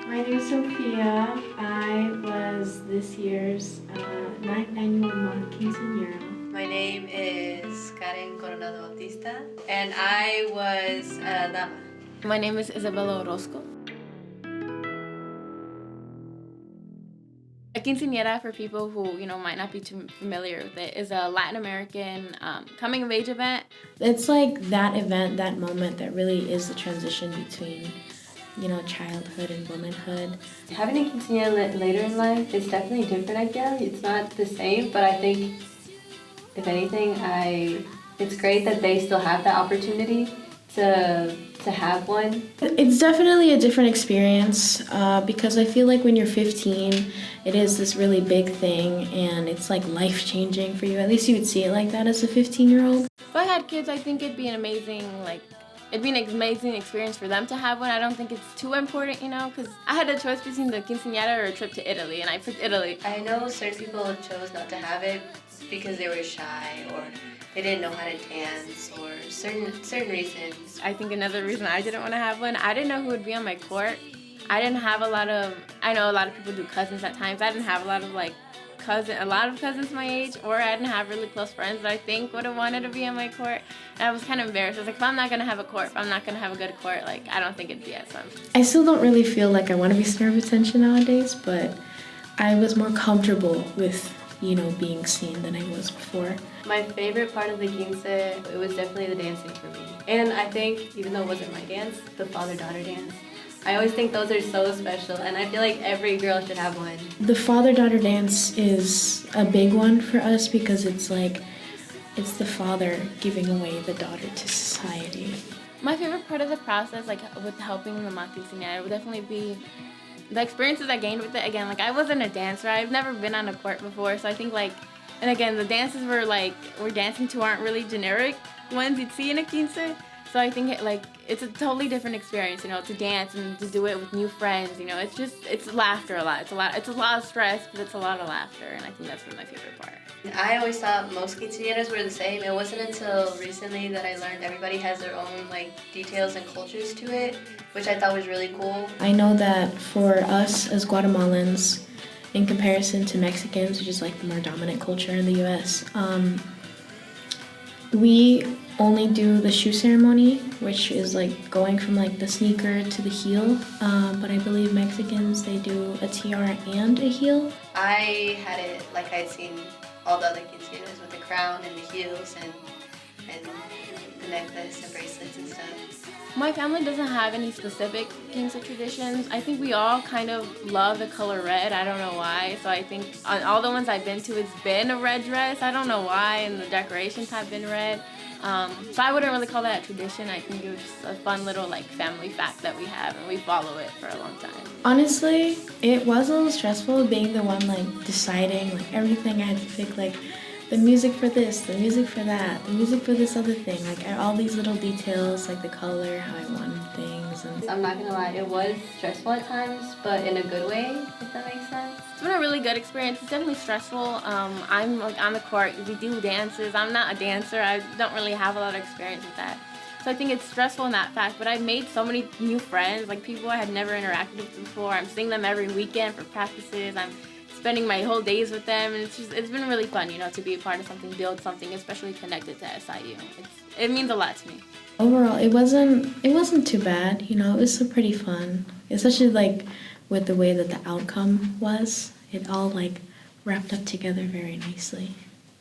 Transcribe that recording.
My name is Sophia. I was this year's 9th annual Month Quinceañera. My name is Karen Coronado Bautista, and I was a dama. My name is Isabella Orozco. A quinceañera, for people who might not be too familiar with it, is a Latin American coming of age event. It's like that event, that moment that really is the transition between childhood and womanhood. Having a quinceañera later in life is definitely different, I feel. It's not the same, but I think, if anything, it's great that they still have that opportunity to have one. It's definitely a different experience because I feel like when you're 15, it is this really big thing and it's like life-changing for you. At least you would see it like that as a 15-year-old. If I had kids, I think it'd be an amazing experience for them to have one. I don't think it's too important, because I had a choice between the quinceañera or a trip to Italy, and I picked Italy. I know certain people chose not to have it because they were shy or they didn't know how to dance or certain reasons. I think another reason I didn't want to have one, I didn't know who would be on my court. I know a lot of people do cousins at times. I didn't have a lot of cousins my age, or I didn't have really close friends that I think would have wanted to be on my court. And I was kind of embarrassed. I was like, if I'm not going to have a court, if I'm not going to have a good court, I don't think it'd be as fun. I still don't really feel like I want to be center of attention nowadays, but I was more comfortable with being seen than I was before. My favorite part of the quince, it was definitely the dancing for me. And I think, even though it wasn't my dance, the father-daughter dance, I always think those are so special, and I feel like every girl should have one. The father-daughter dance is a big one for us because it's the father giving away the daughter to society. My favorite part of the process, with helping the Month Quinceañera, would definitely be the experiences I gained with it. Again, I wasn't a dancer. I've never been on a court before, so I think and again, the dances we're dancing to aren't really generic ones you'd see in a quince. So I think it's a totally different experience, to dance and to do it with new friends. It's laughter a lot. It's a lot of stress, but it's a lot of laughter, and I think that's been my favorite part. I always thought most quinceañeras were the same. It wasn't until recently that I learned everybody has their own details and cultures to it, which I thought was really cool. I know that for us as Guatemalans, in comparison to Mexicans, which is the more dominant culture in the U.S., we only do the shoe ceremony, which is going from the sneaker to the heel, but I believe Mexicans, they do a tiara and a heel. I had it like I'd seen all the other quinceañeras with the crown and the heels and the necklace and bracelets and stuff. My family doesn't have any specific quince traditions. I think we all kind of love the color red. I don't know why. So I think on all the ones I've been to, it's been a red dress. I don't know why, and the decorations have been red. So I wouldn't really call that a tradition. I think it was just a fun little family fact that we have, and we follow it for a long time. Honestly, it was a little stressful being the one deciding everything. I had to pick the music for this, the music for that, the music for this other thing, all these little details, the color, how I wanted things. And I'm not gonna lie, it was stressful at times, but in a good way, if that makes sense. It's been a really good experience. It's definitely stressful. I'm on the court. We do dances. I'm not a dancer. I don't really have a lot of experience with that. So I think it's stressful in that fact, but I've made so many new friends, people I had never interacted with before. I'm seeing them every weekend for practices. I'm spending my whole days with them, and it's been really fun, to be a part of something, build something, especially connected to SIU. It means a lot to me. Overall, it wasn't too bad. It was still pretty fun, especially with the way that the outcome was. It all wrapped up together very nicely.